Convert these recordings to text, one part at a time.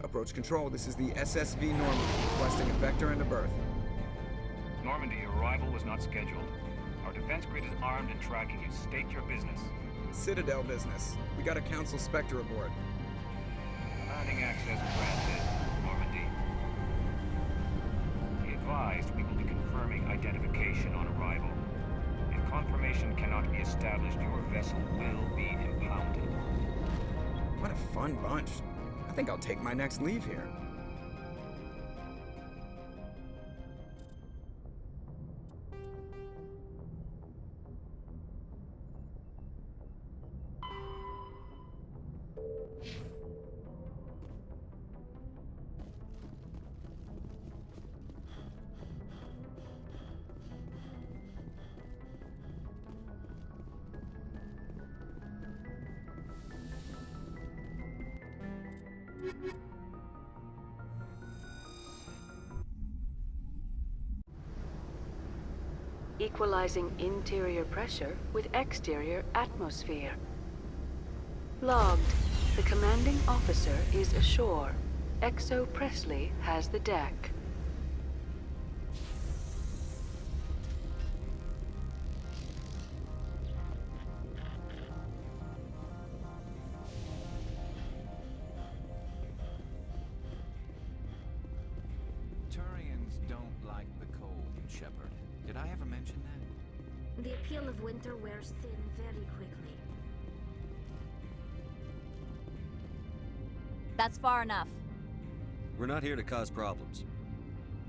Approach control, this is the SSV Normandy, requesting a vector and a berth. Normandy, your arrival was not scheduled. Our defense grid is armed and tracking you. State your business. Citadel business. We got a Council Spectre aboard. Landing access granted, Normandy. Be advised, we will be confirming identification on arrival. If confirmation cannot be established, your vessel will be impounded. What a fun bunch. I think I'll take my next leave here. Equalizing interior pressure with exterior atmosphere. Logged. The commanding officer is ashore. XO Presley has the deck. Turians don't like the cold, Shepard. Did I ever mention that? The appeal of winter wears thin very quickly. That's far enough. We're not here to cause problems.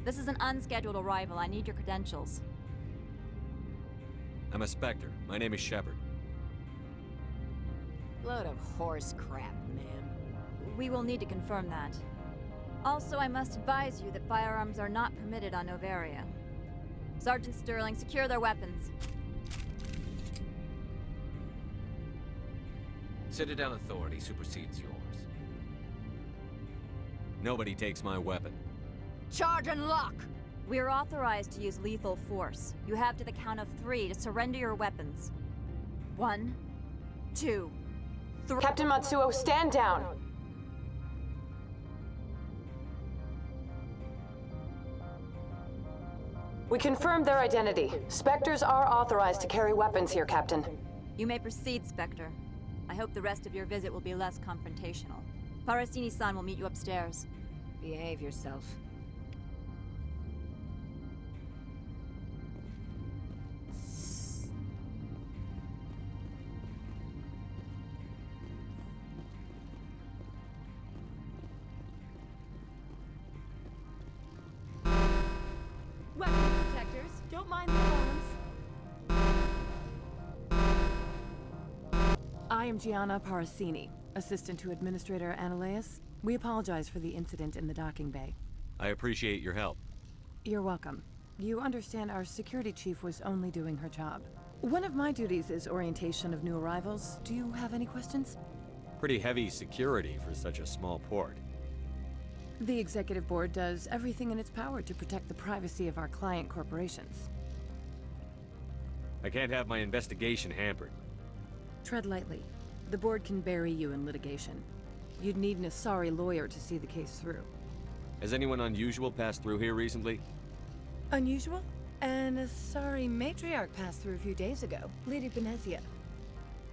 This is an unscheduled arrival. I need your credentials. I'm a Spectre. My name is Shepard. Load of horse crap, ma'am. We will need to confirm that. Also, I must advise you that firearms are not permitted on Noveria. Sergeant Sterling, secure their weapons. Citadel authority supersedes yours. Nobody takes my weapon. Charge and lock! We are authorized to use lethal force. You have to the count of 3 to surrender your weapons. 1, 2, 3. Captain Matsuo, stand down! We confirmed their identity. Spectres are authorized to carry weapons here, Captain. You may proceed, Spectre. I hope the rest of your visit will be less confrontational. Parasini-san will meet you upstairs. Behave yourself. Weapons protectors, don't mind the alarms. I am Gianna Parasini, assistant to Administrator Ananias. We apologize for the incident in the docking bay. I appreciate your help. You're welcome. You understand our security chief was only doing her job. One of my duties is orientation of new arrivals. Do you have any questions? Pretty heavy security for such a small port. The executive board does everything in its power to protect the privacy of our client corporations. I can't have my investigation hampered. Tread lightly. The board can bury you in litigation. You'd need an Asari lawyer to see the case through. Has anyone unusual passed through here recently? Unusual? An Asari matriarch passed through a few days ago. Lady Benezia.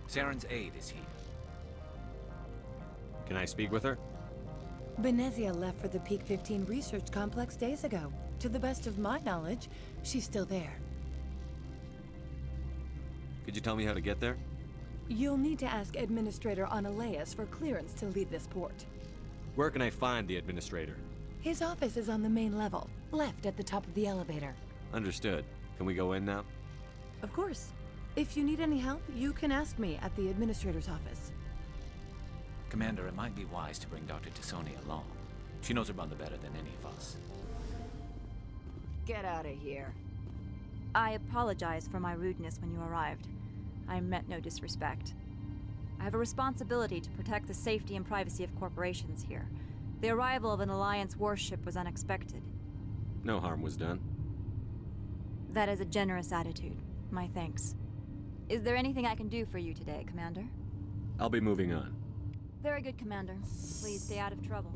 Saren's aide is here. Can I speak with her? Benezia left for the Peak 15 research complex days ago. To the best of my knowledge, she's still there. Could you tell me how to get there? You'll need to ask Administrator Analeas for clearance to leave this port. Where can I find the administrator? His office is on the main level, left at the top of the elevator. Understood. Can we go in now? Of course. If you need any help, you can ask me at the Administrator's office. Commander, it might be wise to bring Dr. T'Soni along. She knows her mother better than any of us. Get out of here. I apologize for my rudeness when you arrived. I meant no disrespect. I have a responsibility to protect the safety and privacy of corporations here. The arrival of an Alliance warship was unexpected. No harm was done. That is a generous attitude. My thanks. Is there anything I can do for you today, Commander? I'll be moving on. Very good, Commander. Please stay out of trouble.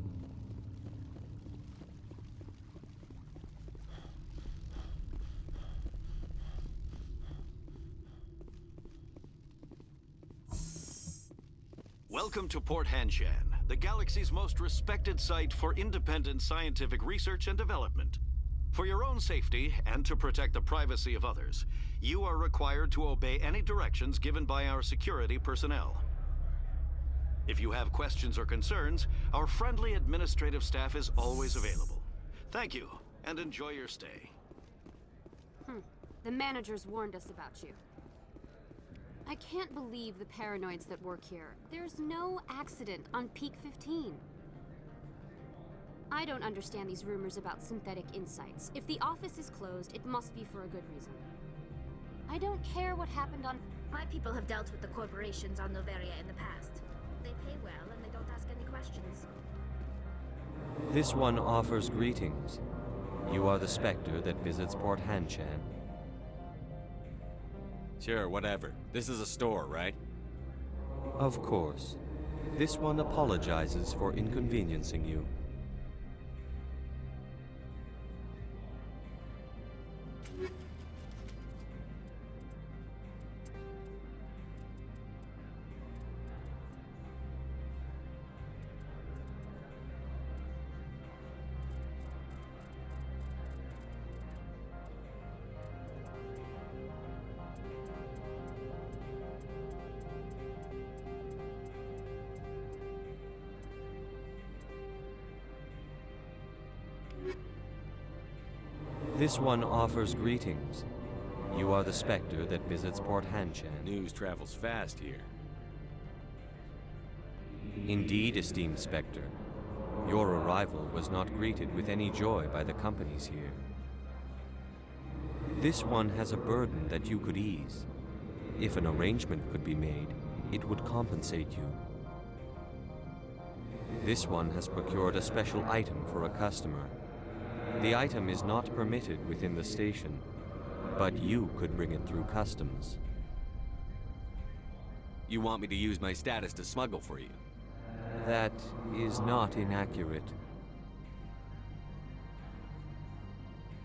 Welcome to Port Hanshan, the galaxy's most respected site for independent scientific research and development. For your own safety and to protect the privacy of others, you are required to obey any directions given by our security personnel. If you have questions or concerns, our friendly administrative staff is always available. Thank you, and enjoy your stay. The managers warned us about you. I can't believe the paranoids that work here. There's no accident on Peak 15. I don't understand these rumors about synthetic insights. If the office is closed, it must be for a good reason. I don't care what happened on... My people have dealt with the corporations on Noveria in the past. They pay well and they don't ask any questions. This one offers greetings. You are the Spectre that visits Port Hanshan. Sure, whatever. This is a store, right? Of course. This one apologizes for inconveniencing you. This one offers greetings. You are the Spectre that visits Port Hanshan. News travels fast here. Indeed, esteemed Spectre. Your arrival was not greeted with any joy by the companies here. This one has a burden that you could ease. If an arrangement could be made, it would compensate you. This one has procured a special item for a customer. The item is not permitted within the station, but you could bring it through customs. You want me to use my status to smuggle for you? That is not inaccurate.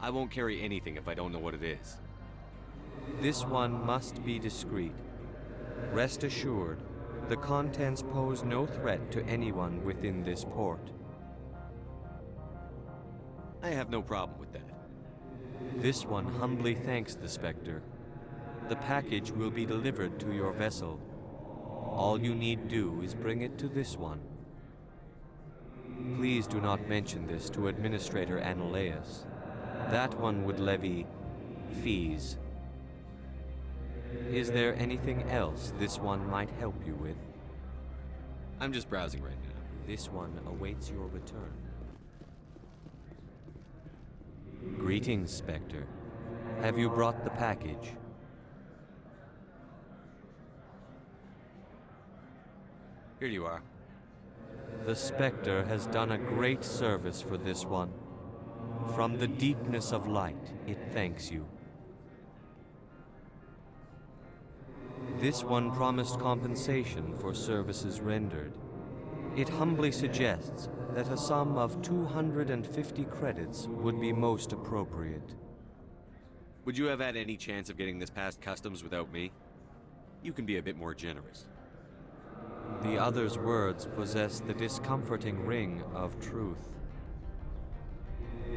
I won't carry anything if I don't know what it is. This one must be discreet. Rest assured, the contents pose no threat to anyone within this port. I have no problem with that. This one humbly thanks the Spectre. The package will be delivered to your vessel. All you need do is bring it to this one. Please do not mention this to Administrator Analeas. That one would levy fees. Is there anything else this one might help you with? I'm just browsing right now. This one awaits your return. Greetings, Spectre. Have you brought the package? Here you are. The Spectre has done a great service for this one. From the deepness of light, it thanks you. This one promised compensation for services rendered. It humbly suggests that a sum of 250 credits would be most appropriate. Would you have had any chance of getting this past customs without me? You can be a bit more generous. The other's words possess the discomforting ring of truth.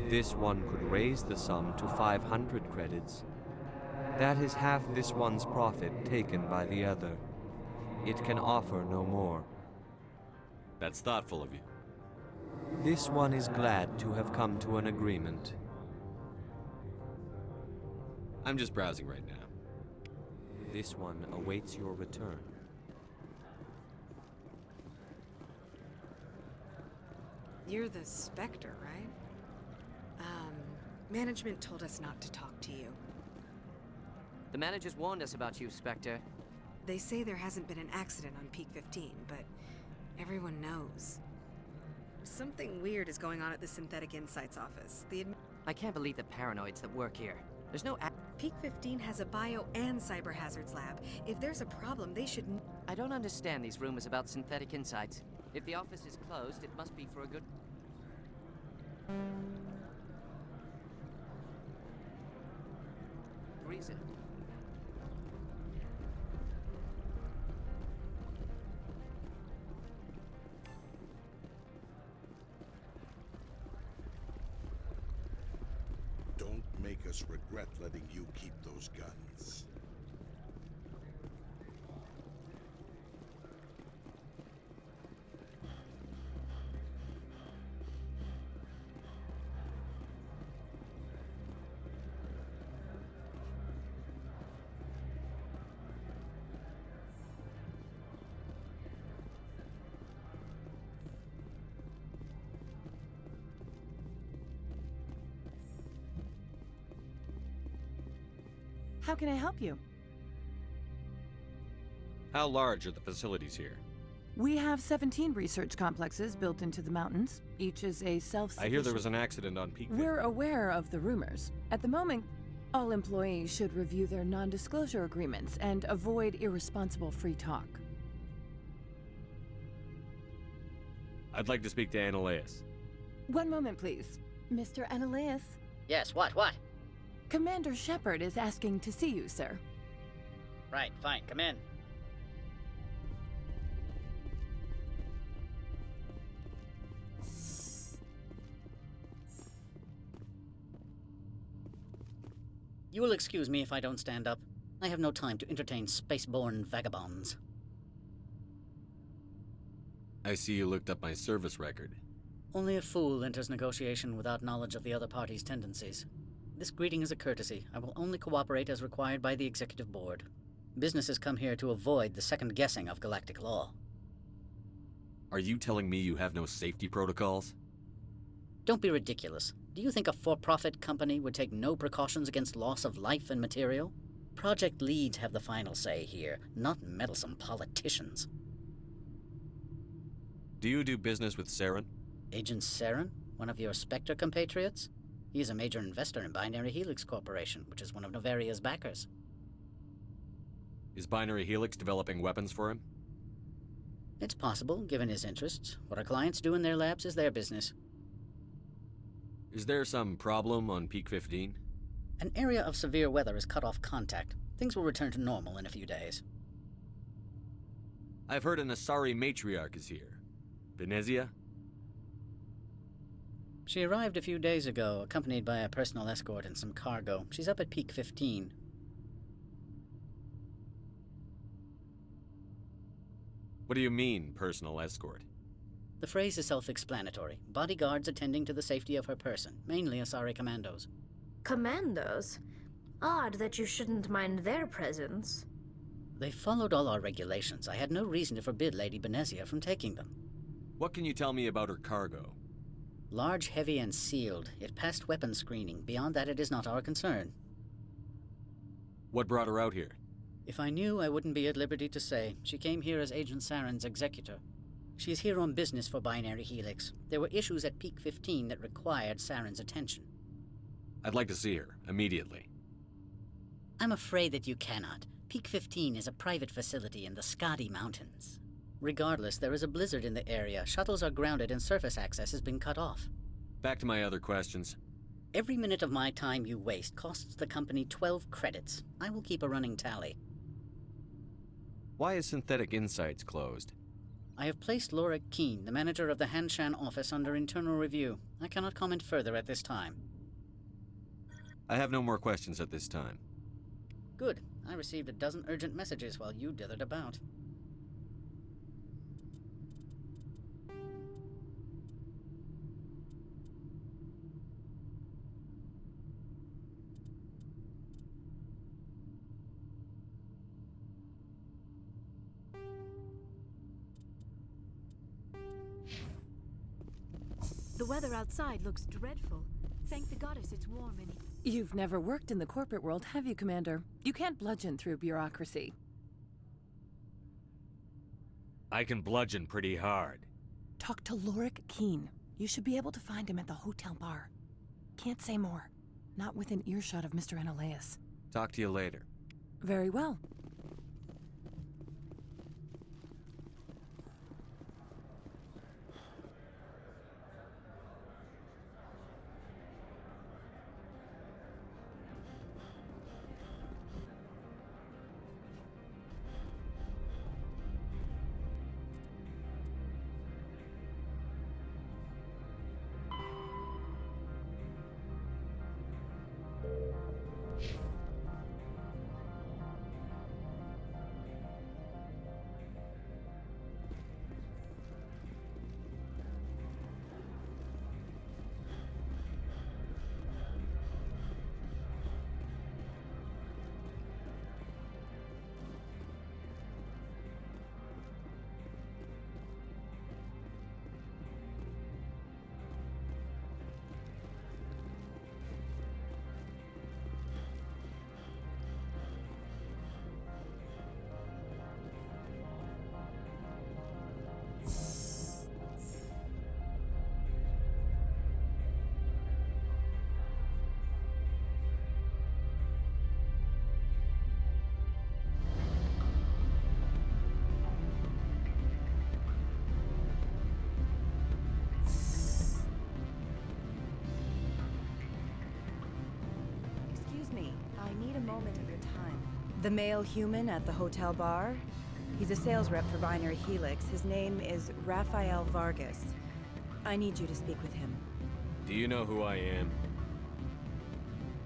This one could raise the sum to 500 credits. That is half this one's profit taken by the other. It can offer no more. That's thoughtful of you. This one is glad to have come to an agreement. I'm just browsing right now. This one awaits your return. You're the Spectre, right? Management told us not to talk to you. The managers warned us about you, Spectre. They say there hasn't been an accident on Peak 15, but everyone knows. Something weird is going on at the Synthetic Insights office. I can't believe the paranoids that work here. There's no Peak 15 has a bio and cyber hazards lab. If there's a problem, they should... I don't understand these rumors about Synthetic Insights. If the office is closed, it must be for a good... reason. Don't make us regret letting you keep those guns. How can I help you? How large are the facilities here? We have 17 research complexes built into the mountains. Each is a self-sufficient... I hear there was an accident on Peak 15. We're aware of the rumors. At the moment, all employees should review their non-disclosure agreements and avoid irresponsible free talk. I'd like to speak to Ananias. One moment, please. Mr. Ananias? Yes, what? Commander Shepard is asking to see you, sir. Right, fine, come in. You will excuse me if I don't stand up. I have no time to entertain spaceborne vagabonds. I see you looked up my service record. Only a fool enters negotiation without knowledge of the other party's tendencies. This greeting is a courtesy. I will only cooperate as required by the Executive Board. Businesses come here to avoid the second guessing of galactic law. Are you telling me you have no safety protocols? Don't be ridiculous. Do you think a for-profit company would take no precautions against loss of life and material? Project leads have the final say here, not meddlesome politicians. Do you do business with Saren? Agent Saren? One of your Spectre compatriots? He is a major investor in Binary Helix Corporation, which is one of Noveria's backers. Is Binary Helix developing weapons for him? It's possible, given his interests. What our clients do in their labs is their business. Is there some problem on Peak 15? An area of severe weather has cut off contact. Things will return to normal in a few days. I've heard an Asari matriarch is here. Benezia? She arrived a few days ago, accompanied by a personal escort and some cargo. She's up at Peak 15. What do you mean, personal escort? The phrase is self-explanatory. Bodyguards attending to the safety of her person, mainly Asari commandos. Commandos? Odd that you shouldn't mind their presence. They followed all our regulations. I had no reason to forbid Lady Benezia from taking them. What can you tell me about her cargo? Large, heavy, and sealed. It passed weapons screening. Beyond that, it is not our concern. What brought her out here? If I knew, I wouldn't be at liberty to say. She came here as Agent Saren's executor. She's here on business for Binary Helix. There were issues at Peak 15 that required Saren's attention. I'd like to see her, immediately. I'm afraid that you cannot. Peak 15 is a private facility in the Scotty Mountains. Regardless, there is a blizzard in the area. Shuttles are grounded and surface access has been cut off. Back to my other questions. Every minute of my time you waste costs the company 12 credits. I will keep a running tally. Why is Synthetic Insights closed? I have placed Laura Keene, the manager of the Hanshan office, under internal review. I cannot comment further at this time. I have no more questions at this time. Good. I received a dozen urgent messages while you dithered about. The weather outside looks dreadful. Thank the goddess it's warm and... You've never worked in the corporate world, have you, Commander? You can't bludgeon through bureaucracy. I can bludgeon pretty hard. Talk to Lorik Keene. You should be able to find him at the hotel bar. Can't say more. Not within earshot of Mr. Analaeus. Talk to you later. Very well. The male human at the hotel bar? He's a sales rep for Binary Helix. His name is Rafael Vargas. I need you to speak with him. Do you know who I am?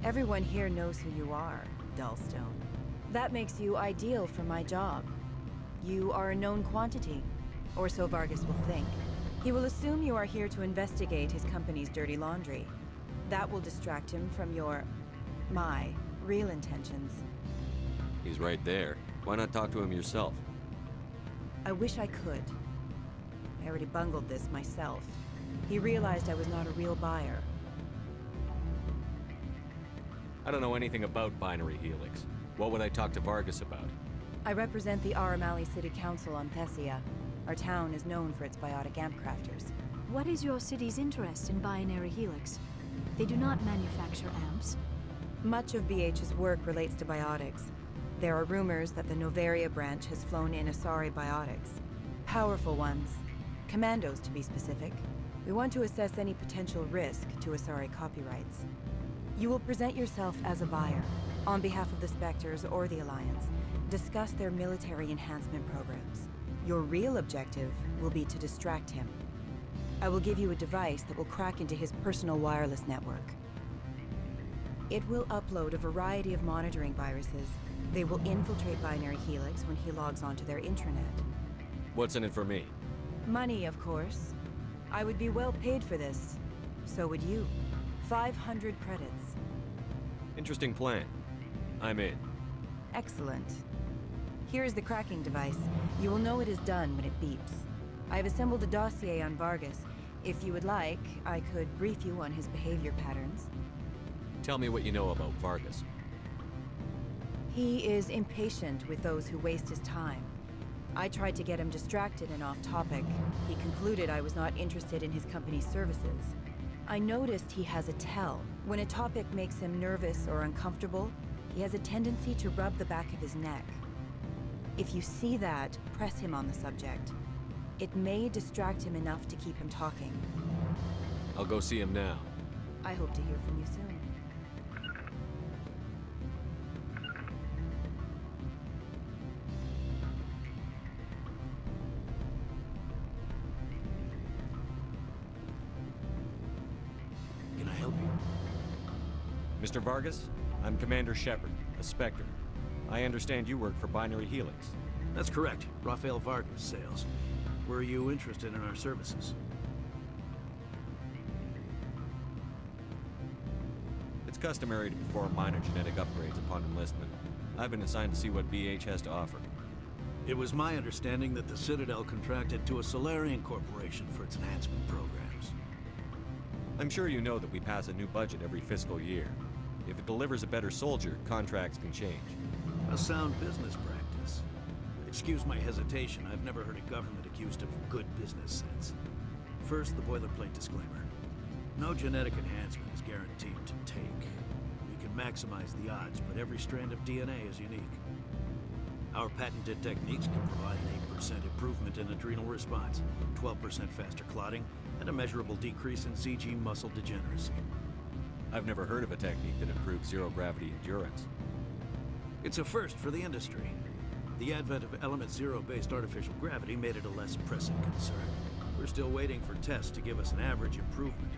Everyone here knows who you are, Dullstone. That makes you ideal for my job. You are a known quantity, or so Vargas will think. He will assume you are here to investigate his company's dirty laundry. That will distract him from my real intentions. He's right there. Why not talk to him yourself? I wish I could. I already bungled this myself. He realized I was not a real buyer. I don't know anything about Binary Helix. What would I talk to Vargas about? I represent the Aramali City Council on Thessia. Our town is known for its biotic amp crafters. What is your city's interest in Binary Helix? They do not manufacture amps. Much of BH's work relates to biotics. There are rumors that the Noveria branch has flown in Asari biotics. Powerful ones. Commandos, to be specific. We want to assess any potential risk to Asari copyrights. You will present yourself as a buyer, on behalf of the Spectres or the Alliance. Discuss their military enhancement programs. Your real objective will be to distract him. I will give you a device that will crack into his personal wireless network. It will upload a variety of monitoring viruses. They will infiltrate Binary Helix when he logs onto their intranet. What's in it for me? Money, of course. I would be well paid for this. So would you. 500 credits. Interesting plan. I'm in. Excellent. Here is the cracking device. You will know it is done when it beeps. I have assembled a dossier on Vargas. If you would like, I could brief you on his behavior patterns. Tell me what you know about Vargas. He is impatient with those who waste his time. I tried to get him distracted and off topic. He concluded I was not interested in his company's services. I noticed he has a tell. When a topic makes him nervous or uncomfortable, he has a tendency to rub the back of his neck. If you see that, press him on the subject. It may distract him enough to keep him talking. I'll go see him now. I hope to hear from you soon. Can I help you? Mr. Vargas, I'm Commander Shepard, a Spectre. I understand you work for Binary Helix. That's correct. Rafael Vargas, sales. Were you interested in our services? It's customary to perform minor genetic upgrades upon enlistment. I've been assigned to see what BH has to offer. It was my understanding that the Citadel contracted to a Solarian corporation for its enhancement programs. I'm sure you know that we pass a new budget every fiscal year. If it delivers a better soldier, contracts can change. A sound business practice. Excuse my hesitation, I've never heard a government accused of good business sense. First, the boilerplate disclaimer. No genetic enhancement is guaranteed to take. We can maximize the odds, but every strand of DNA is unique. Our patented techniques can provide an 8% improvement in adrenal response, 12% faster clotting, and a measurable decrease in CG muscle degeneracy. I've never heard of a technique that improves zero-gravity endurance. It's a first for the industry. The advent of element zero-based artificial gravity made it a less pressing concern. We're still waiting for tests to give us an average improvement.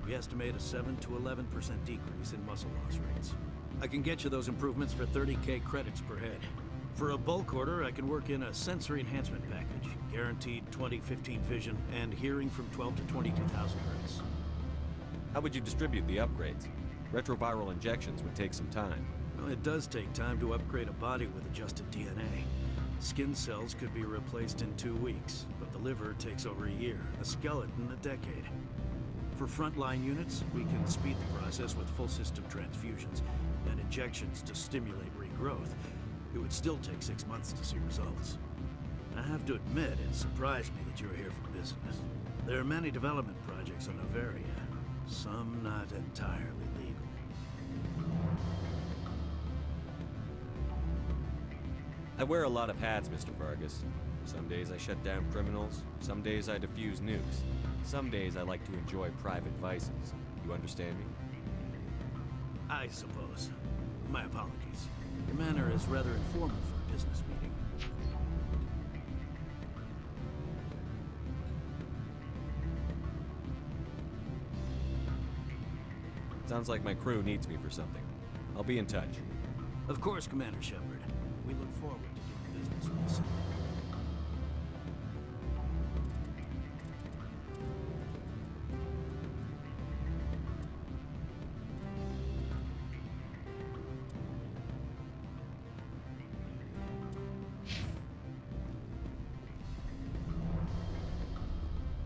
We estimate a 7 to 11% decrease in muscle loss rates. I can get you those improvements for 30K credits per head. For a bulk order, I can work in a sensory enhancement package, guaranteed 20/15 vision, and hearing from 12 to 22,000 hertz. How would you distribute the upgrades? Retroviral injections would take some time. Well, it does take time to upgrade a body with adjusted DNA. Skin cells could be replaced in 2 weeks, but the liver takes over a year, the skeleton a decade. For frontline units, we can speed the process with full system transfusions and injections to stimulate regrowth. It would still take 6 months to see results. I have to admit, it surprised me that you're here for business. There are many development projects on Noveria, some not entirely legal. I wear a lot of hats, Mr. Vargas. Some days I shut down criminals, some days I defuse nukes. Some days I like to enjoy private vices. You understand me? I suppose. My apologies. Your manner is rather informal for a business meeting. Sounds like my crew needs me for something. I'll be in touch. Of course, Commander Shepard. We look forward to doing business with the city.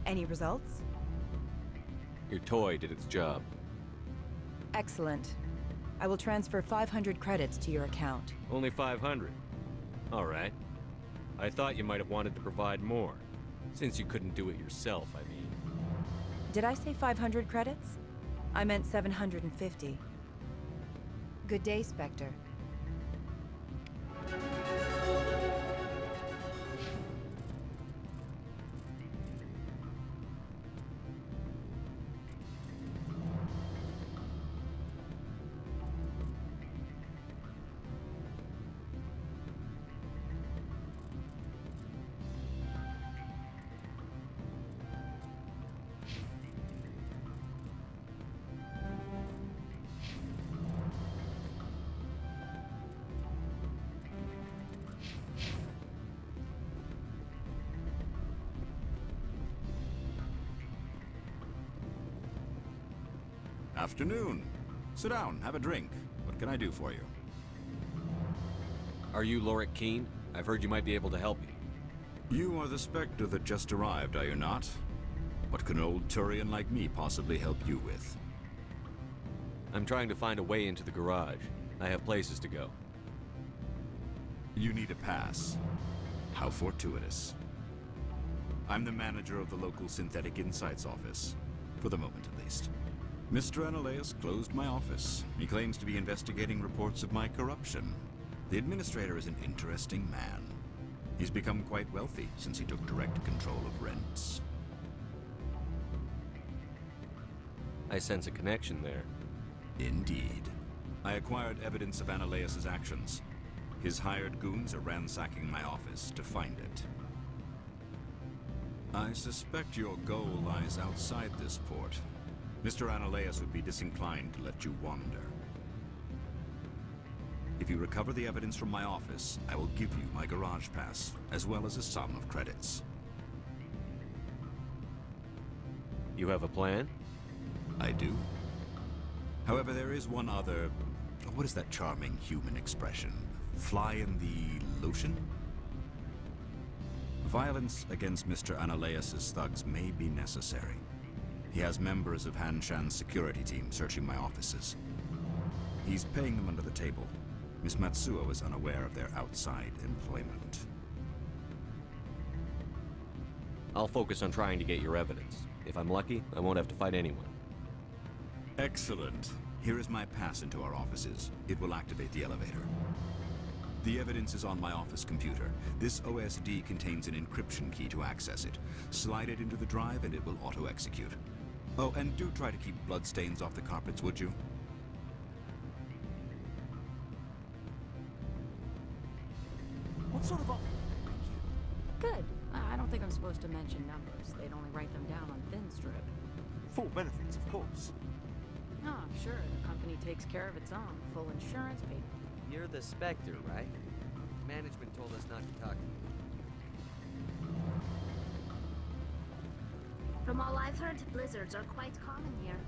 Any results? Your toy did its job. Excellent. I will transfer 500 credits to your account. Only 500. All right. I thought you might have wanted to provide more. Since you couldn't do it yourself, I mean. Did I say 500 credits? I meant 750. Good day, Spectre. Afternoon. Sit down, have a drink. What can I do for you? Are you Lorik Keene? I've heard you might be able to help me. You are the Spectre that just arrived, are you not? What can an old Turian like me possibly help you with? I'm trying to find a way into the garage. I have places to go. You need a pass. How fortuitous. I'm the manager of the local Synthetic Insights office. For the moment, at least. Mr. Analeas closed my office. He claims to be investigating reports of my corruption. The administrator is an interesting man. He's become quite wealthy since he took direct control of rents. I sense a connection there. Indeed. I acquired evidence of Analeas' actions. His hired goons are ransacking my office to find it. I suspect your goal lies outside this port. Mr. Analeas would be disinclined to let you wander. If you recover the evidence from my office, I will give you my garage pass, as well as a sum of credits. You have a plan? I do. However, there is one other... What is that charming human expression? Fly in the lotion? Violence against Mr. Analeas' thugs may be necessary. He has members of Han Shan's security team searching my offices. He's paying them under the table. Miss Matsuo is unaware of their outside employment. I'll focus on trying to get your evidence. If I'm lucky, I won't have to fight anyone. Excellent. Here is my pass into our offices. It will activate the elevator. The evidence is on my office computer. This OSD contains an encryption key to access it. Slide it into the drive and it will auto-execute. Oh, and do try to keep bloodstains off the carpets, would you? What sort of offer did they make you? Good. I don't think I'm supposed to mention numbers. They'd only write them down on thin strip. Full benefits, of course. Oh, sure. The company takes care of its own. Full insurance paid. You're the Spectre, right? Management told us not to talk to you. From all I've heard, blizzards are quite common here.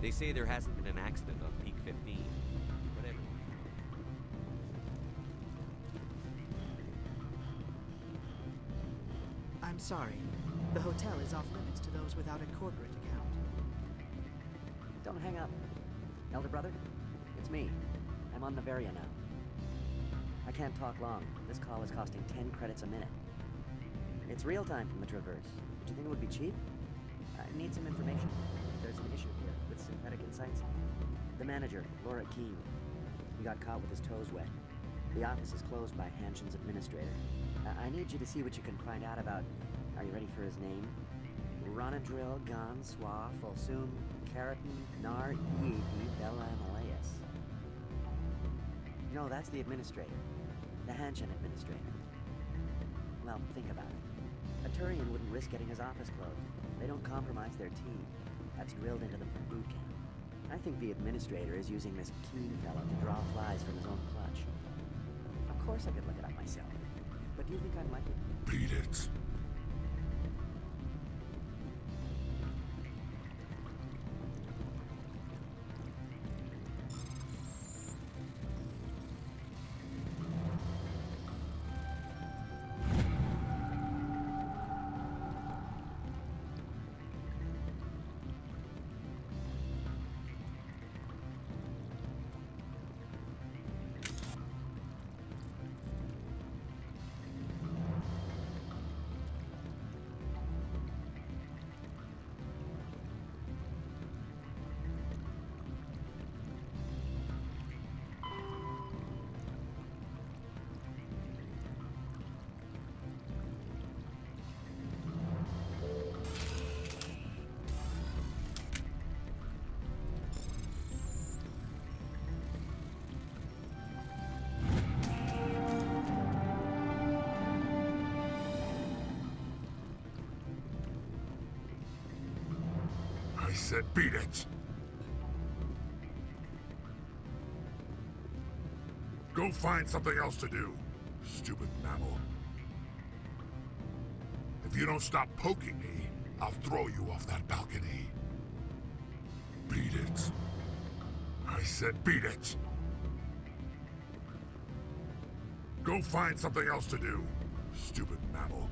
They say there hasn't been an accident on Peak 15. Whatever. I'm sorry. The hotel is off limits to those without a corporate account. Don't hang up. Elder brother, it's me. I'm on Noveria now. I can't talk long. This call is costing 10 credits a minute. It's real time from the Traverse. Did you think it would be cheap? I need some information. There's an issue here with Synthetic Insights. The manager, Laura Keene, he got caught with his toes wet. The office is closed by Hanshin's administrator. I need you to see what you can find out about... Are you ready for his name? Ronadril Gan Swa Folsum Keratin Nar Eadi Bella Malaeus. No, that's the administrator. The Hanshin administrator. Well, think about it. A Turian wouldn't risk getting his office closed. They don't compromise their team. That's drilled into them from boot camp. I think the administrator is using this Keene fellow to draw flies from his own clutch. Of course I could look it up myself. But do you think I'm likely? Beat it. I said beat it! Go find something else to do, stupid mammal. If you don't stop poking me, I'll throw you off that balcony. Beat it. I said beat it! Go find something else to do, stupid mammal.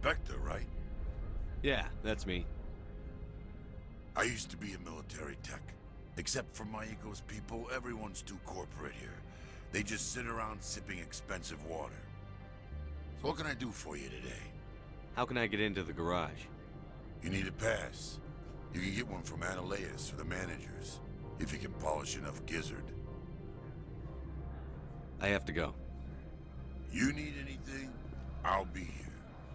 Spectre, right? Yeah, that's me. I used to be a military tech. Except for my ego's people, everyone's too corporate here. They just sit around sipping expensive water. So what can I do for you today? How can I get into the garage? You need a pass. You can get one from Analeas or the managers, if you can polish enough gizzard. I have to go. You need anything, I'll be here.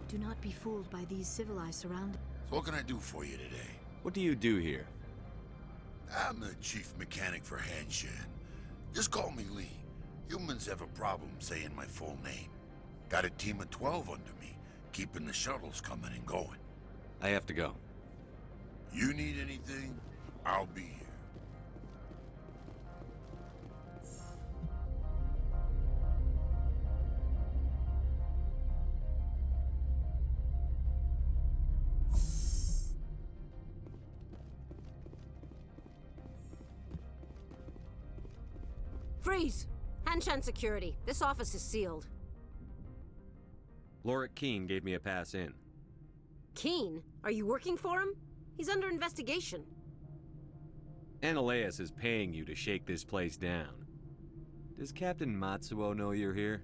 Do not be fooled by these civilized surroundings. So what can I do for you today? What do you do here? I'm the chief mechanic for Hanshan. Just call me Lee. Humans have a problem saying my full name. Got a team of 12 under me, keeping the shuttles coming and going. I have to go. You need anything, I'll be here. Freeze! Hanshan security. This office is sealed. Lorik Keene gave me a pass in. Keene? Are you working for him? He's under investigation. Analeas is paying you to shake this place down. Does Captain Matsuo know you're here?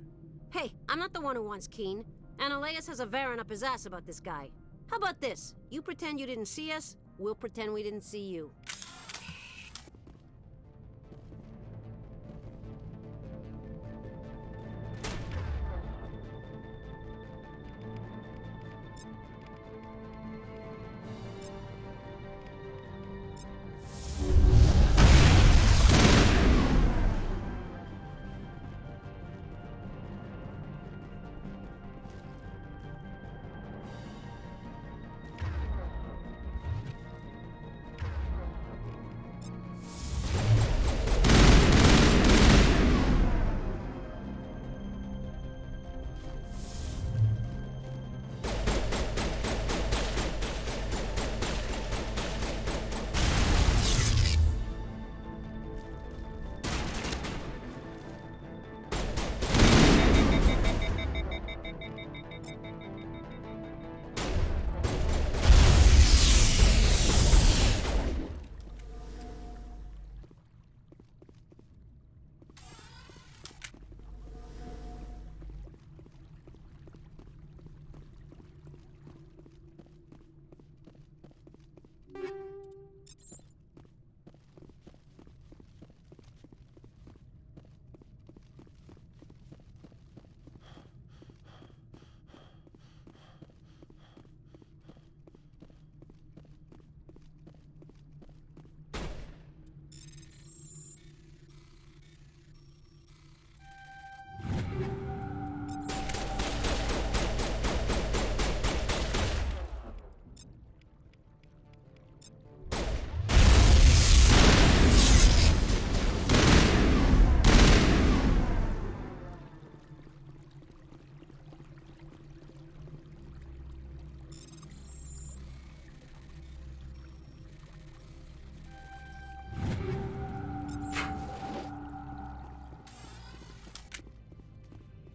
Hey, I'm not the one who wants Keene. Analeas has a Varen up his ass about this guy. How about this? You pretend you didn't see us, we'll pretend we didn't see you.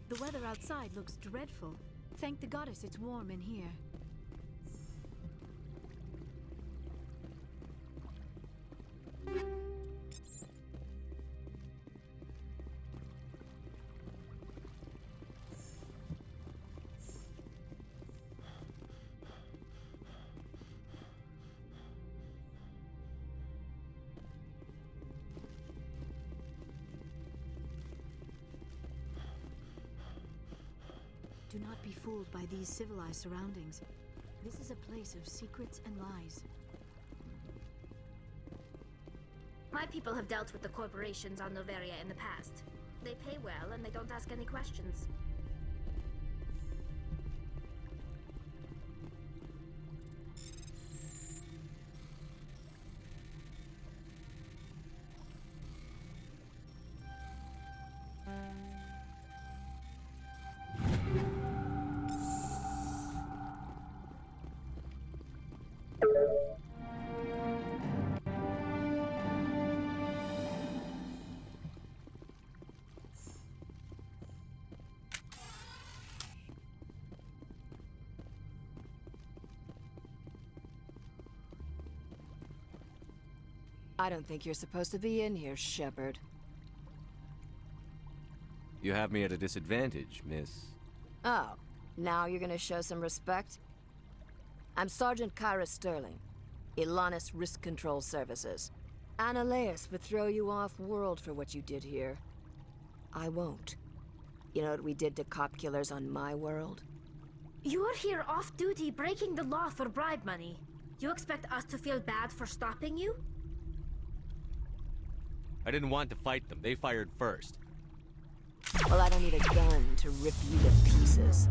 The weather outside looks dreadful. Thank the goddess it's warm in here. Do not be fooled by these civilized surroundings. This is a place of secrets and lies. My people have dealt with the corporations on Noveria in the past. They pay well and they don't ask any questions. I don't think you're supposed to be in here, Shepard. You have me at a disadvantage, miss. Oh, now you're gonna show some respect? I'm Sergeant Kyra Sterling, Ilanis Risk Control Services. Analeas would throw you off-world for what you did here. I won't. You know what we did to cop killers on my world? You're here off-duty breaking the law for bribe money. You expect us to feel bad for stopping you? I didn't want to fight them. They fired first. Well, I don't need a gun to rip you to pieces.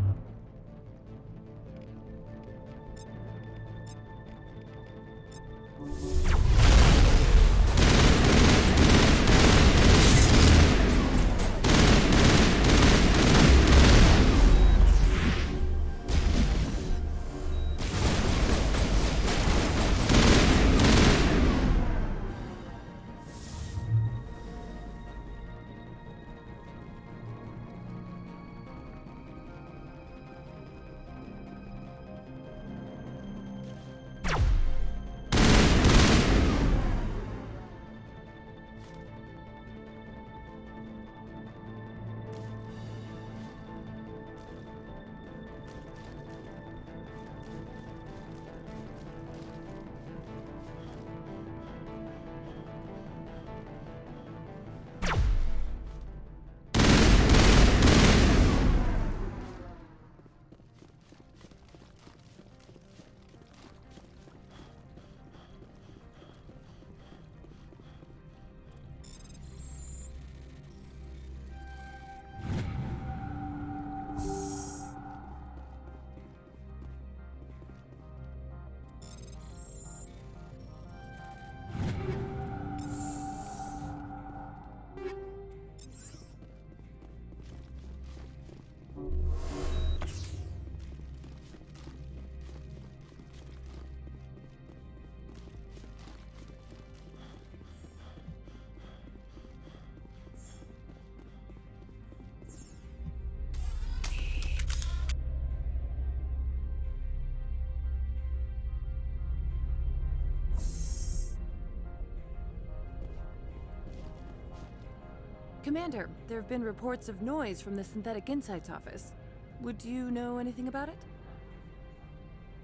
Commander, there have been reports of noise from the Synthetic Insights office. Would you know anything about it?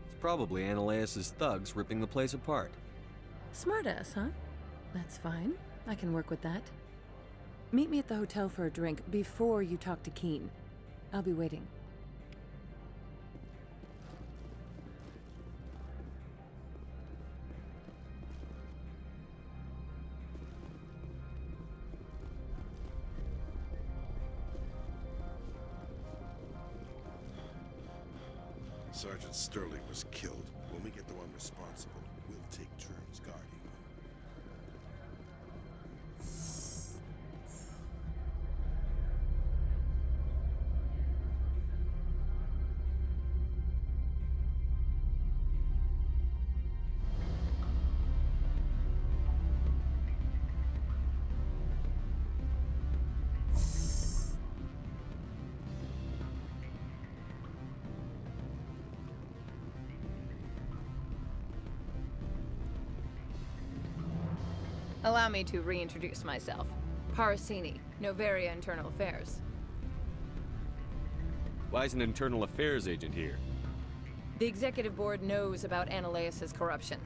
It's probably Analeas' thugs ripping the place apart. Smartass, huh? That's fine. I can work with that. Meet me at the hotel for a drink before you talk to Keen. I'll be waiting. Sergeant Sterling was killed. When we get the one responsible, we'll take turns guarding him. Allow me to reintroduce myself. Parasini, Noveria Internal Affairs. Why is an internal affairs agent here? The executive board knows about Analeas' corruption.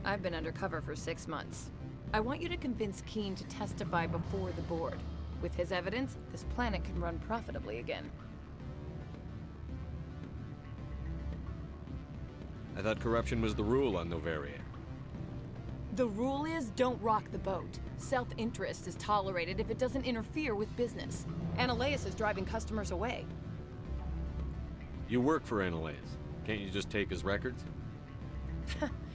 I've been undercover for 6 months. I want you to convince Keen to testify before the board. With his evidence, this planet can run profitably again. I thought corruption was the rule on Noveria. The rule is, don't rock the boat. Self-interest is tolerated if it doesn't interfere with business. Analeas is driving customers away. You work for Analeas. Can't you just take his records?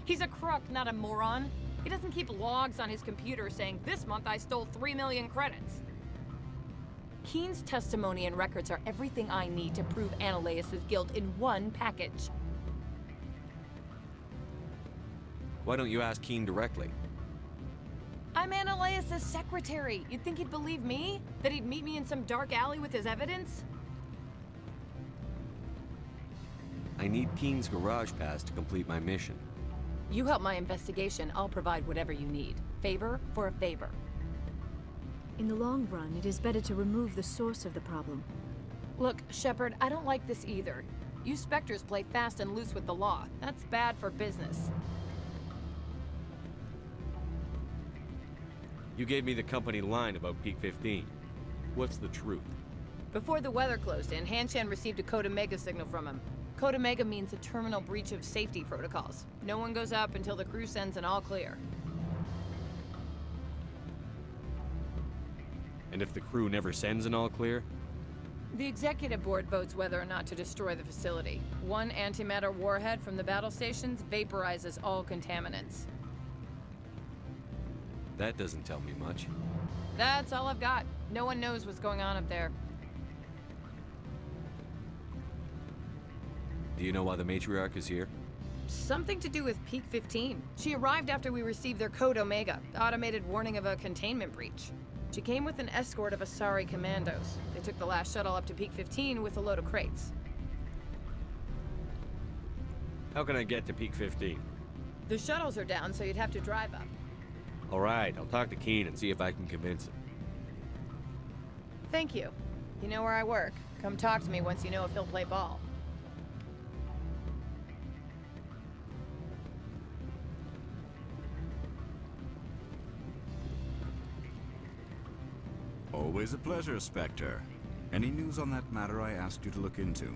He's a crook, not a moron. He doesn't keep logs on his computer saying, this month I stole 3 million credits. Keen's testimony and records are everything I need to prove Analeas' guilt in one package. Why don't you ask Keen directly? I'm Analeas' secretary. You'd think he'd believe me? That he'd meet me in some dark alley with his evidence? I need Keen's garage pass to complete my mission. You help my investigation, I'll provide whatever you need. favor for a favor. In the long run, it is better to remove the source of the problem. Look, Shepard, I don't like this either. You Spectres play fast and loose with the law. That's bad for business. You gave me the company line about Peak 15. What's the truth? Before the weather closed in, Hanshan received a Code Omega signal from him. Code Omega means a terminal breach of safety protocols. No one goes up until the crew sends an all clear. And if the crew never sends an all clear? The executive board votes whether or not to destroy the facility. One antimatter warhead from the battle stations vaporizes all contaminants. That doesn't tell me much. That's all I've got. No one knows what's going on up there. Do you know why the matriarch is here? Something to do with Peak 15. She arrived after we received their Code Omega, the automated warning of a containment breach. She came with an escort of Asari commandos. They took the last shuttle up to Peak 15 with a load of crates. How can I get to Peak 15? The shuttles are down, so you'd have to drive up. All right, I'll talk to Keen and see if I can convince him. Thank you. You know where I work. Come talk to me once you know if he'll play ball. Always a pleasure, Spectre. Any news on that matter I asked you to look into?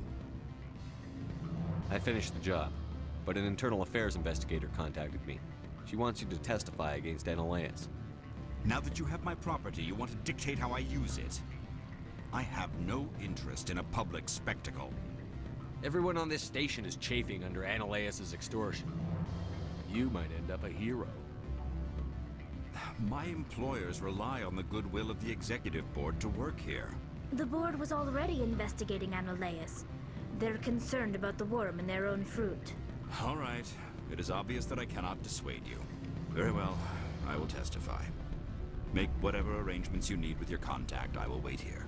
I finished the job, but an internal affairs investigator contacted me. She wants you to testify against Analeas. Now that you have my property, you want to dictate how I use it. I have no interest in a public spectacle. Everyone on this station is chafing under Analeas' extortion. You might end up a hero. My employers rely on the goodwill of the executive board to work here. The board was already investigating Analeas. They're concerned about the worm in their own fruit. All right. It is obvious that I cannot dissuade you. Very well. I will testify. Make whatever arrangements you need with your contact. I will wait here.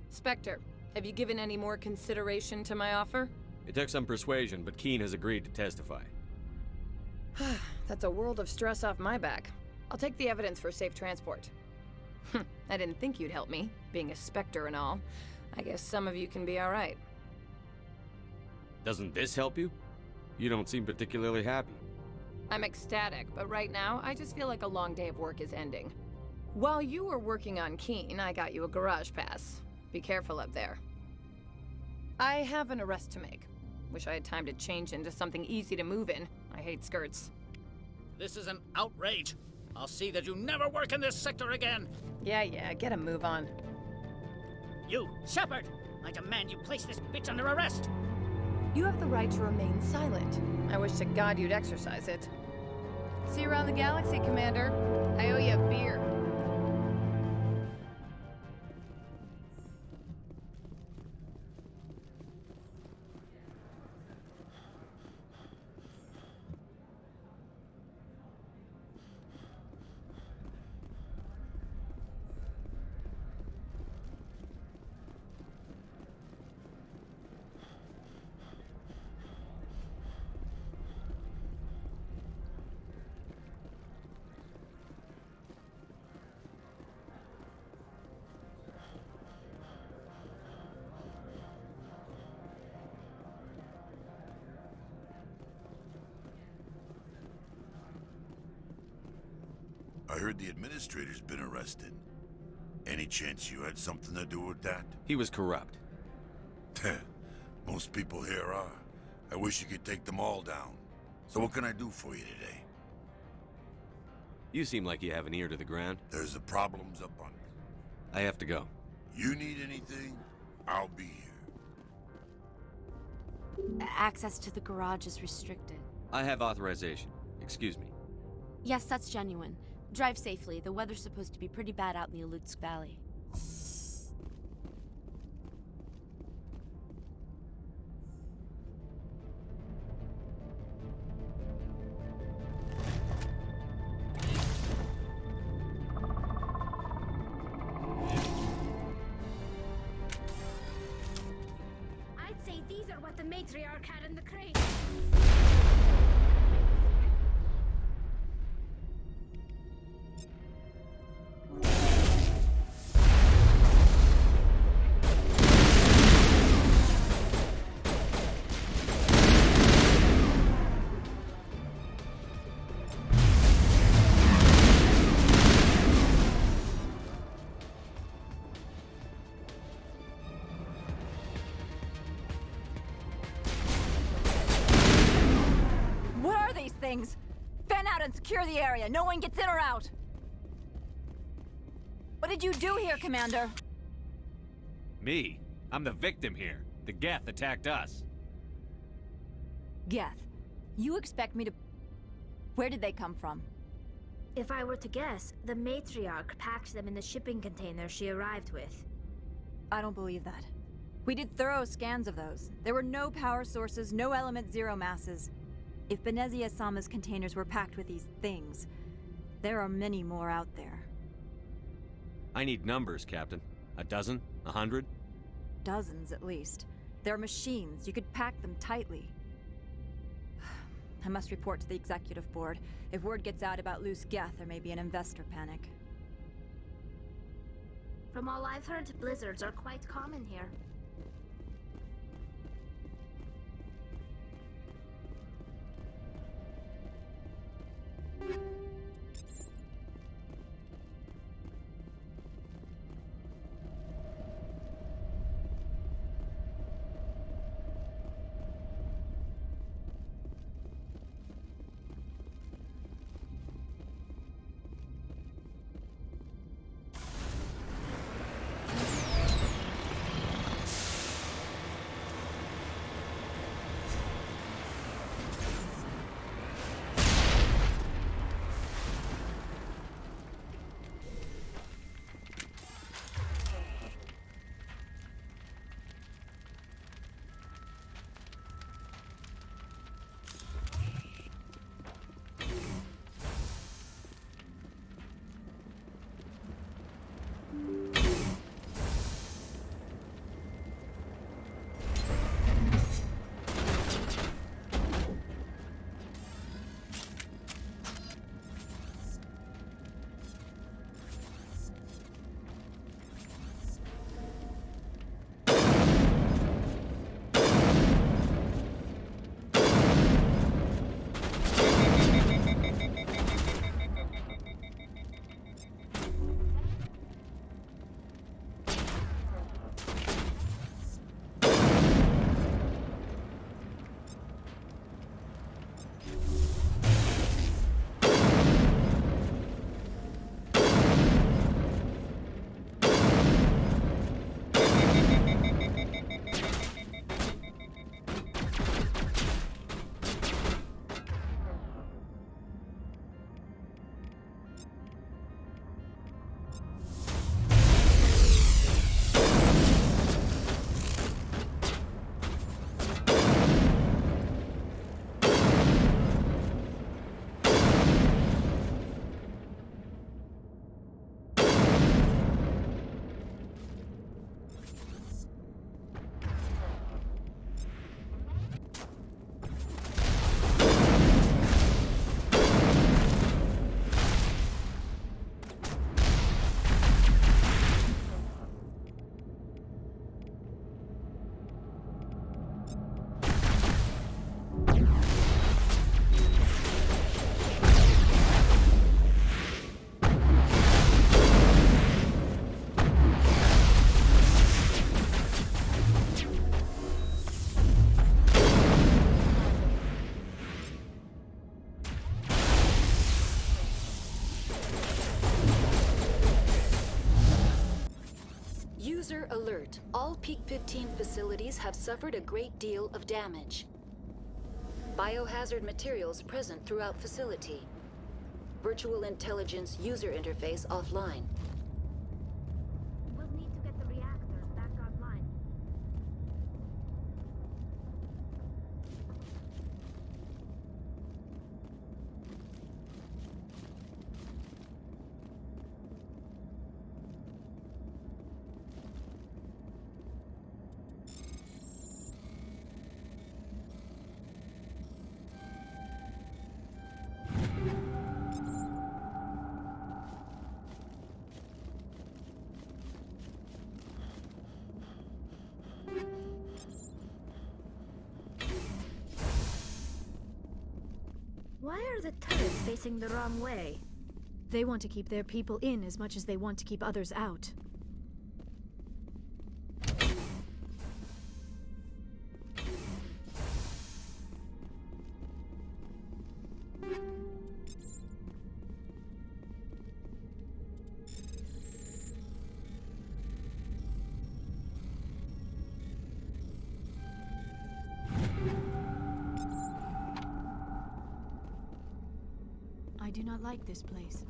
Spectre, have you given any more consideration to my offer? It took some persuasion, but Keen has agreed to testify. That's a world of stress off my back. I'll take the evidence for safe transport. I didn't think you'd help me, being a Spectre and all. I guess some of you can be alright. Doesn't this help you? You don't seem particularly happy. I'm ecstatic, but right now, I just feel like a long day of work is ending. While you were working on Keen, I got you a garage pass. Be careful up there. I have an arrest to make. Wish I had time to change into something easy to move in. I hate skirts. This is an outrage. I'll see that you never work in this sector again. Yeah, get a move on. You, Shepard! I demand you place this bitch under arrest! You have the right to remain silent. I wish to God you'd exercise it. See you around the galaxy, Commander. I owe you a beer. I heard the administrator's been arrested. Any chance you had something to do with that? He was corrupt. Most people here are. I wish you could take them all down. So what can I do for you today? You seem like you have an ear to the ground. There's the problems up on. I have to go. You need anything? I'll be here. Access to the garage is restricted. I have authorization. Excuse me. Yes, that's genuine. Drive safely. The weather's supposed to be pretty bad out in the Alutsk Valley. I'd say these are what the matriarch had in the crate. Things. Fan out and secure the area. No one gets in or out. What did you do here, Commander? Me? I'm the victim here. The Geth attacked us. Geth. You expect me to... Where did they come from? If I were to guess, the matriarch packed them in the shipping container she arrived with. I don't believe that. We did thorough scans of those. There were no power sources, no element zero masses. If Benezia Sama's containers were packed with these things, there are many more out there. I need numbers, Captain. A dozen? 100? Dozens, at least. They're machines. You could pack them tightly. I must report to the executive board. If word gets out about loose Geth, there may be an investor panic. From all I've heard, blizzards are quite common here. All Peak 15 facilities have suffered a great deal of damage. Biohazard materials present throughout facility. Virtual intelligence user interface offline. We'll need to get the reactors back online. Why are the turrets facing the wrong way? They want to keep their people in as much as they want to keep others out. I do not like this place.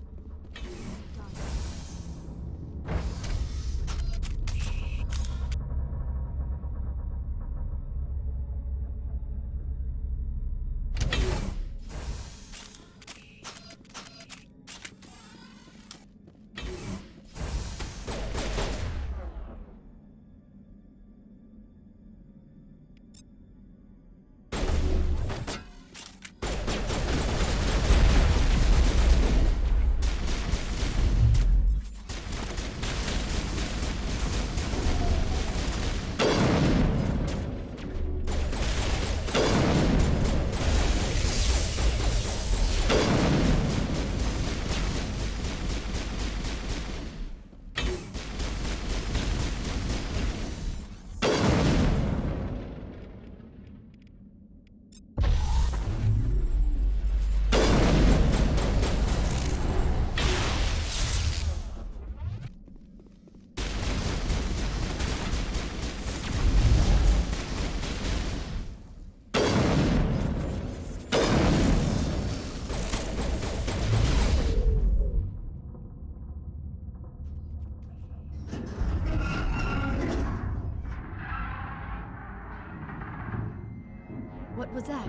What was that?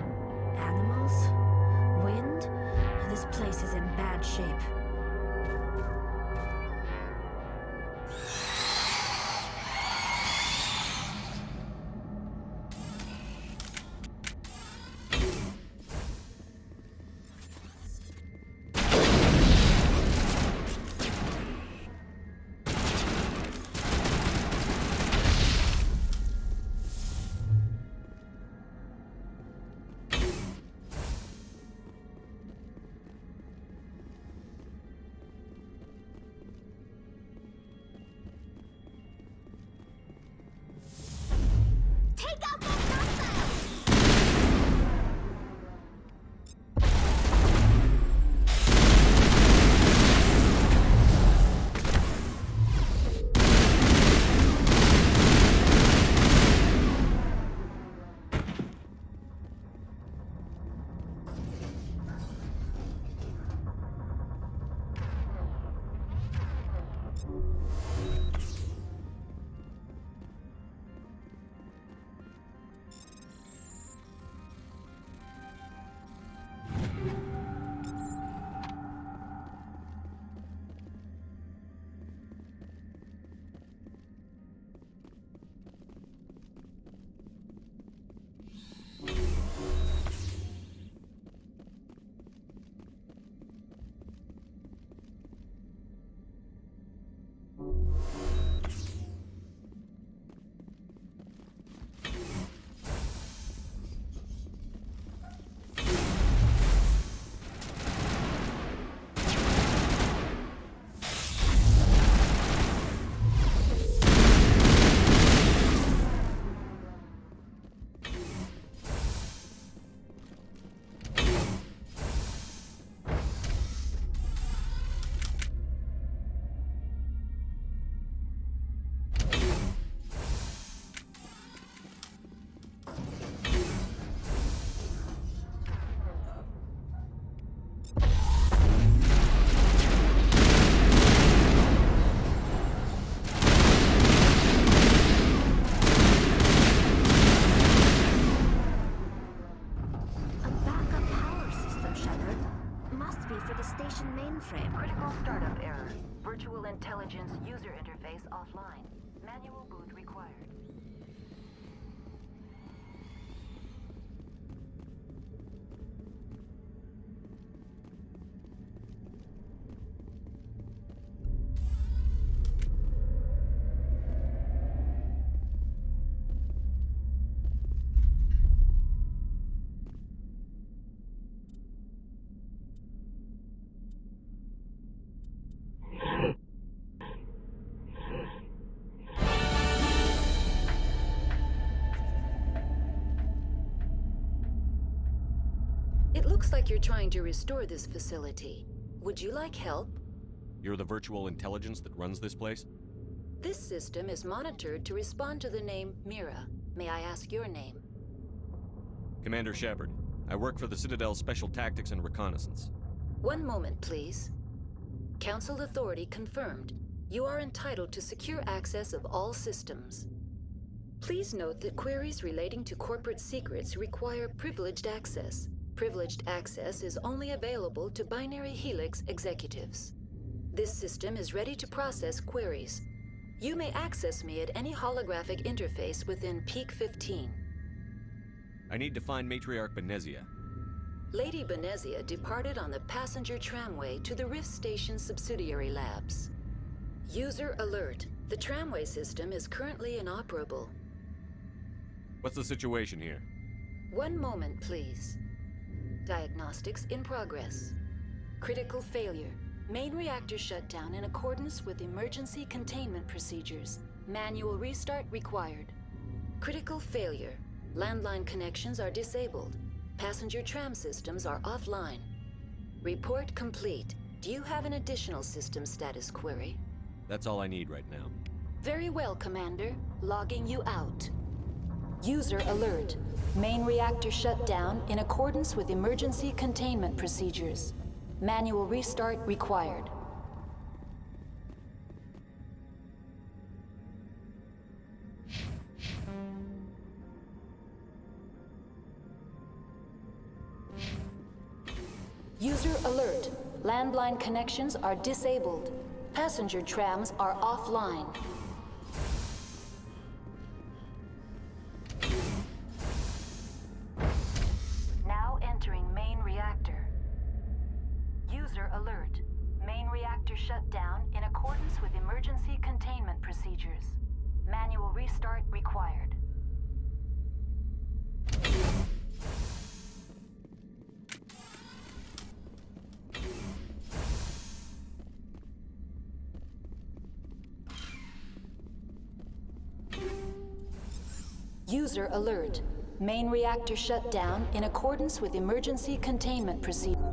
Animals? Wind? This place is in bad shape. me for the station mainframe. Critical startup error. Virtual intelligence user interface offline. Manual boot required. It looks like you're trying to restore this facility. Would you like help? You're the virtual intelligence that runs this place? This system is monitored to respond to the name Mira. May I ask your name? Commander Shepard. I work for the Citadel's Special Tactics and Reconnaissance. One moment, please. Council authority confirmed. You are entitled to secure access of all systems. Please note that queries relating to corporate secrets require privileged access. Privileged access is only available to Binary Helix executives. This system is ready to process queries. You may access me at any holographic interface within Peak 15. I need to find Matriarch Benezia. Lady Benezia departed on the passenger tramway to the Rift Station subsidiary labs. User alert. The tramway system is currently inoperable. What's the situation here? One moment, please. Diagnostics in progress. Critical failure. Main reactor shut down in accordance with emergency containment procedures. Manual restart required. Critical failure. Landline connections are disabled. Passenger tram systems are offline. Report complete. Do you have an additional system status query? That's all I need right now. Very well, Commander. Logging you out. User alert. Main reactor shut down in accordance with emergency containment procedures. Manual restart required. User alert. Landline connections are disabled. Passenger trams are offline. Now entering main reactor. User alert. Main reactor shut down in accordance with emergency containment procedures. Manual restart required. User alert. Main reactor shut down in accordance with emergency containment procedures.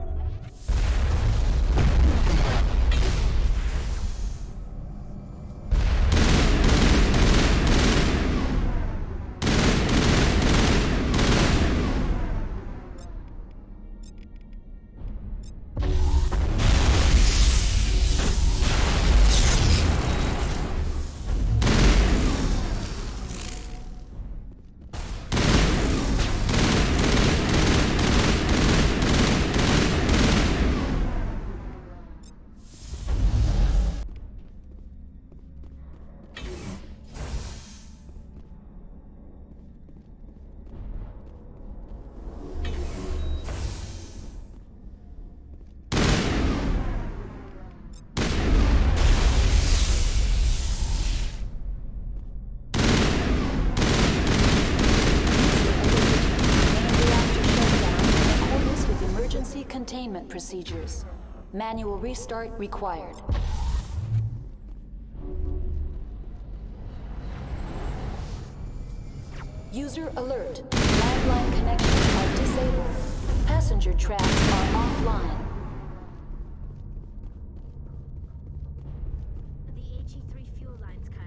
Containment procedures. Manual restart required. User alert. Landline connections are disabled. Passenger trams are offline. The HE3 fuel line's cut.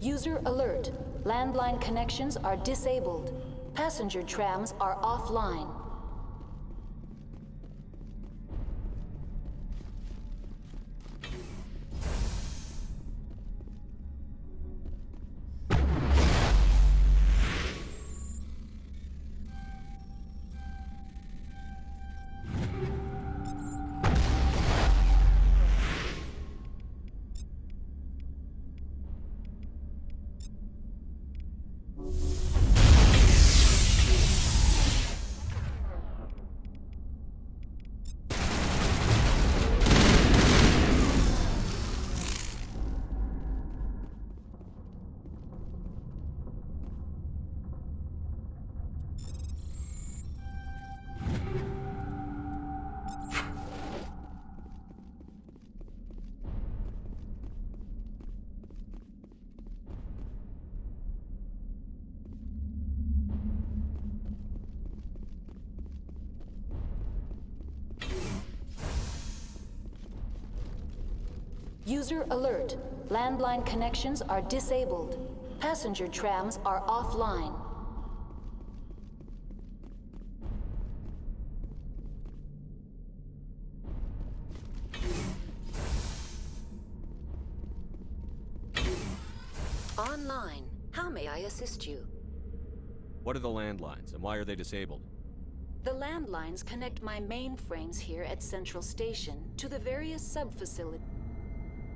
User alert. Landline connections are disabled. Passenger trams are offline. User alert. Landline connections are disabled. Passenger trams are offline. Online. How may I assist you? What are the landlines, and why are they disabled? The landlines connect my mainframes here at Central Station to the various sub-facilities.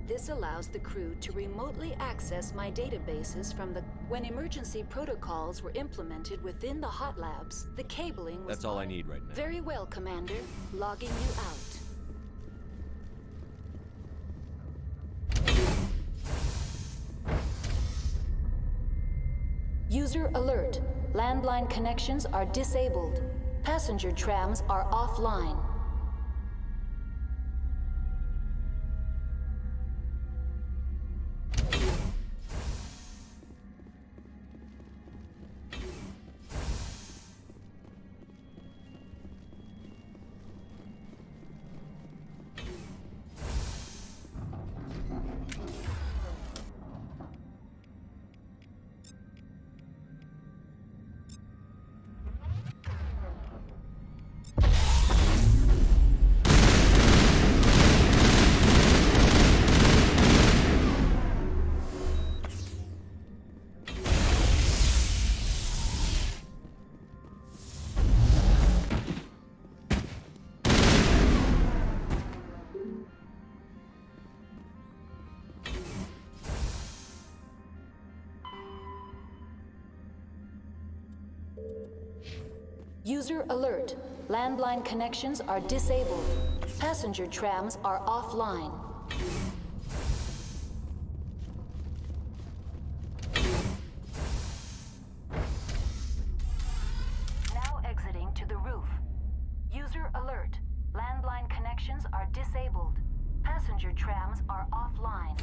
This allows the crew to remotely access my databases from the... When emergency protocols were implemented within the hot labs, the cabling was... That's all I need right now. Very well, Commander. Logging you out. User alert. Landline connections are disabled. Passenger trams are offline. User alert. Landline connections are disabled. Passenger trams are offline. Now exiting to the roof. User alert. Landline connections are disabled. Passenger trams are offline.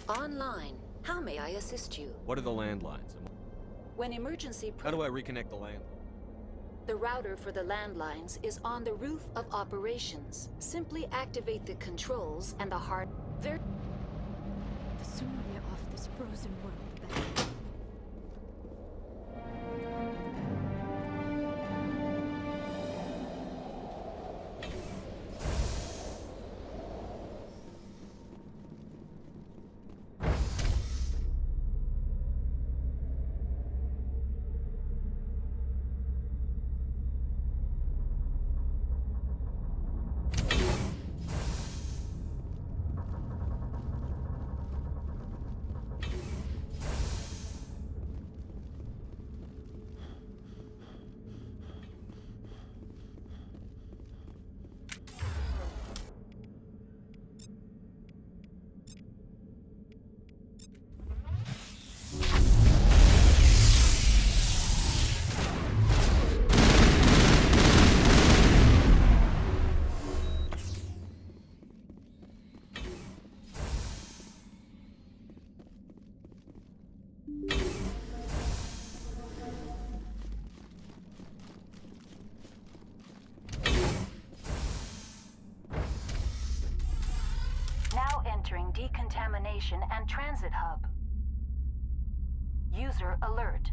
Online. How may I assist you? What are the landlines? When emergency... How do I reconnect the land? The router for the landlines is on the roof of operations. Simply activate the controls and the hard... The sooner we're off this frozen world, the better. Now entering decontamination and transit hub. User alert.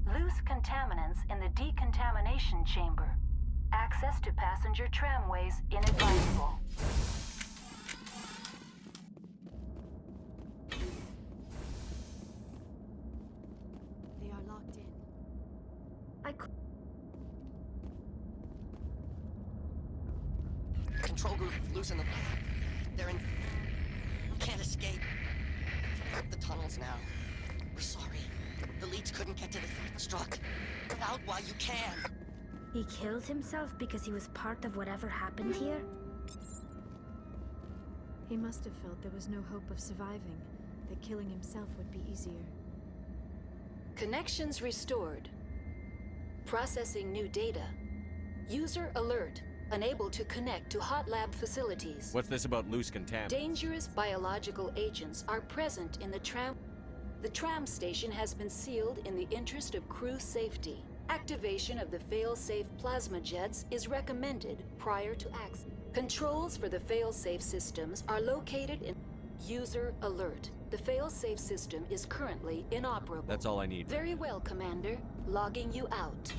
Loose contaminants in the decontamination chamber. Access to passenger tramways inadvisable. They are locked in. Control group, loosen them. They're in... Can't escape. The tunnels now. We're sorry. The leads couldn't get to the struck. Get out while you can. He killed himself because he was part of whatever happened here? He must have felt there was no hope of surviving, that killing himself would be easier. Connections restored. Processing new data. User alert. Unable to connect to hot lab facilities. What's this about loose contaminants? Dangerous biological agents are present in the tram. The tram station has been sealed in the interest of crew safety. Activation of the fail-safe plasma jets is recommended prior to access. Controls for the fail-safe systems are located in... User alert. The fail-safe system is currently inoperable. That's all I need. Very well, Commander. Logging you out.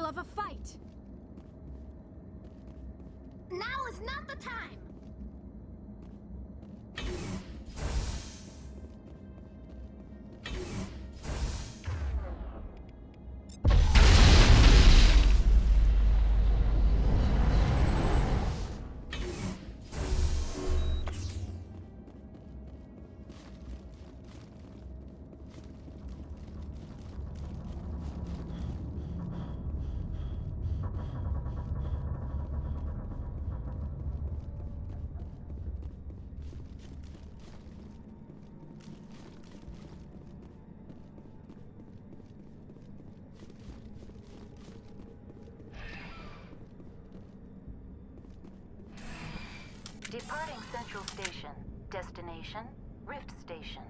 Of a fight. Now is not the time. Departing Central Station. Destination, Rift Station.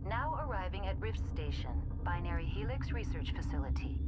Now arriving Arriving at Rift Station, Binary Helix Research Facility.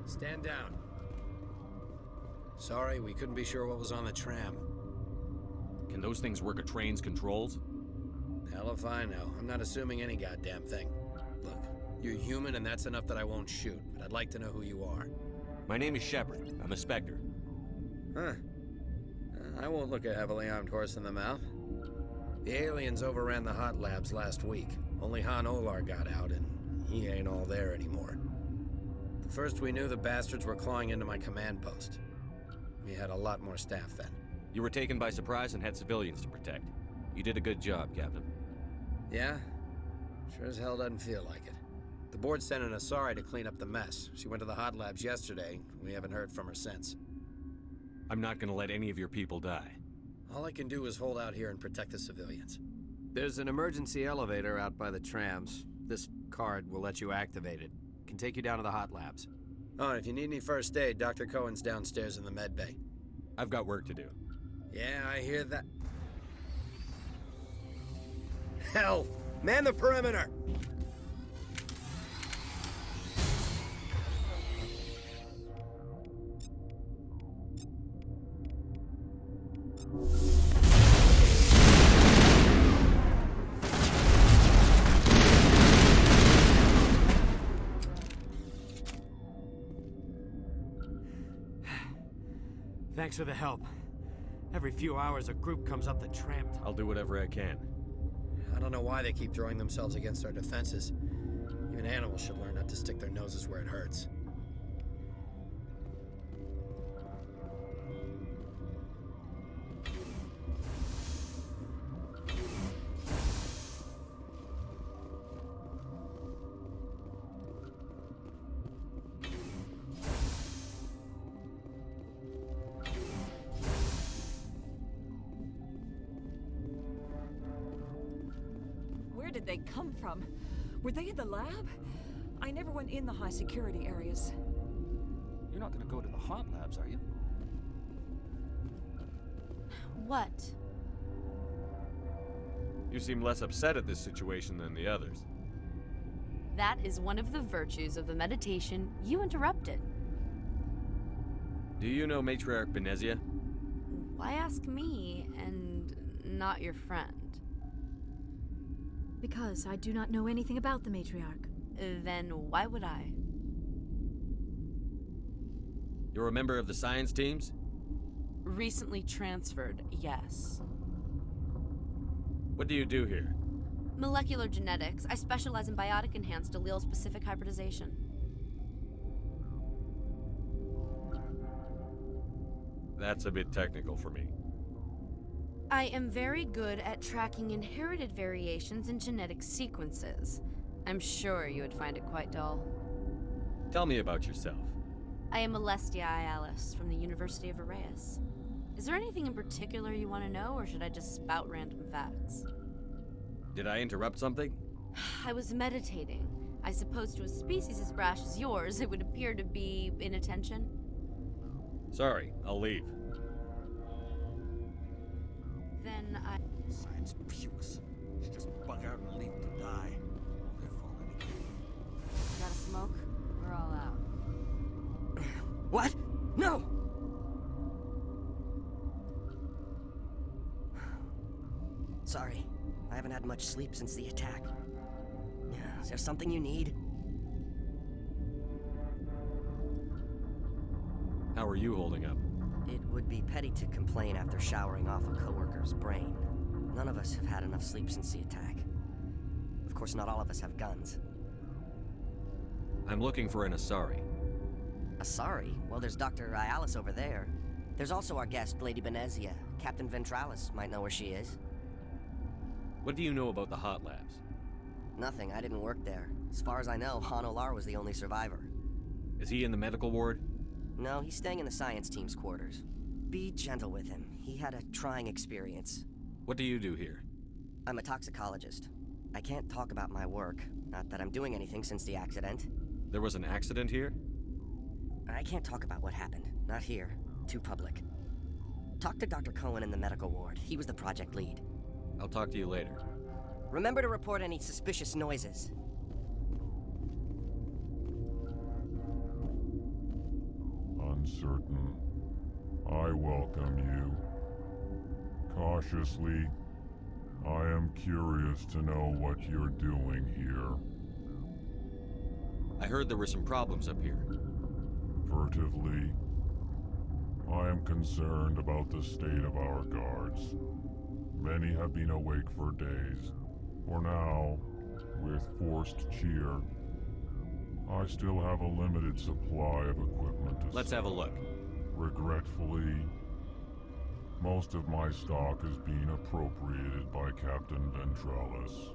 Stand down. Sorry, we couldn't be sure what was on the tram. Can those things work a train's controls? Hell if I know. I'm not assuming any goddamn thing. Look, you're human and that's enough that I won't shoot, but I'd like to know who you are. My name is Shepard. I'm a Spectre. Huh. I won't look a heavily armed horse in the mouth. The aliens overran the hot labs last week. Only Han Olar got out, and he ain't all there anymore. The first we knew, the bastards were clawing into my command post. We had a lot more staff then. You were taken by surprise and had civilians to protect. You did a good job, Captain. Yeah? Sure as hell doesn't feel like it. The board sent an Asari to clean up the mess. She went to the hot labs yesterday. We haven't heard from her since. I'm not gonna let any of your people die. All I can do is hold out here and protect the civilians. There's an emergency elevator out by the trams. This card will let you activate it. Can take you down to the hot labs. Oh, and if you need any first aid, Dr. Cohen's downstairs in the med bay. I've got work to do. Yeah, I hear that. Hell! Man the perimeter! Thanks for the help. Every few hours, a group comes up the tram. I'll do whatever I can. I don't know why they keep throwing themselves against our defenses. Even animals should learn not to stick their noses where it hurts. Where did they come from? Were they in the lab? I never went in the high security areas. You're not gonna go to the hot labs, are you? What? You seem less upset at this situation than the others. That is one of the virtues of the meditation you interrupted. Do you know Matriarch Benezia? Why ask me and not your friend? Because I do not know anything about the matriarch. Then why would I? You're a member of the science teams? Recently transferred, yes. What do you do here? Molecular genetics. I specialize in biotic-enhanced allele-specific hybridization. That's a bit technical for me. I am very good at tracking inherited variations in genetic sequences. I'm sure you would find it quite dull. Tell me about yourself. I am Alestia Alice from the University of Arraeus. Is there anything in particular you want to know, or should I just spout random facts? Did I interrupt something? I was meditating. I suppose to a species as brash as yours, it would appear to be inattention. Sorry, I'll leave. Then I... Science pukes. Should just bug out and leave to die. Their fault anyway. Got a smoke? We're all out. What? No! Sorry, I haven't had much sleep since the attack. Is there something you need? How are you holding up? It would be petty to complain after showering off a coworker's brain. None of us have had enough sleep since the attack. Of course, not all of us have guns. I'm looking for an Asari. Asari? Well, there's Dr. Ayalis over there. There's also our guest, Lady Benezia. Captain Ventralis might know where she is. What do you know about the hot labs? Nothing, I didn't work there. As far as I know, Han Olar was the only survivor. Is he in the medical ward? No, he's staying in the science team's quarters. Be gentle with him. He had a trying experience. What do you do here? I'm a toxicologist. I can't talk about my work. Not that I'm doing anything since the accident. There was an accident here? I can't talk about what happened. Not here. Too public. Talk to Dr. Cohen in the medical ward. He was the project lead. I'll talk to you later. Remember to report any suspicious noises. Uncertain. I welcome you. Cautiously, I am curious to know what you're doing here. I heard there were some problems up here. Furtively, I am concerned about the state of our guards. Many have been awake for days. For now, with forced cheer, I still have a limited supply of equipment to Let's have a look. Regretfully, most of my stock is being appropriated by Captain Ventralis.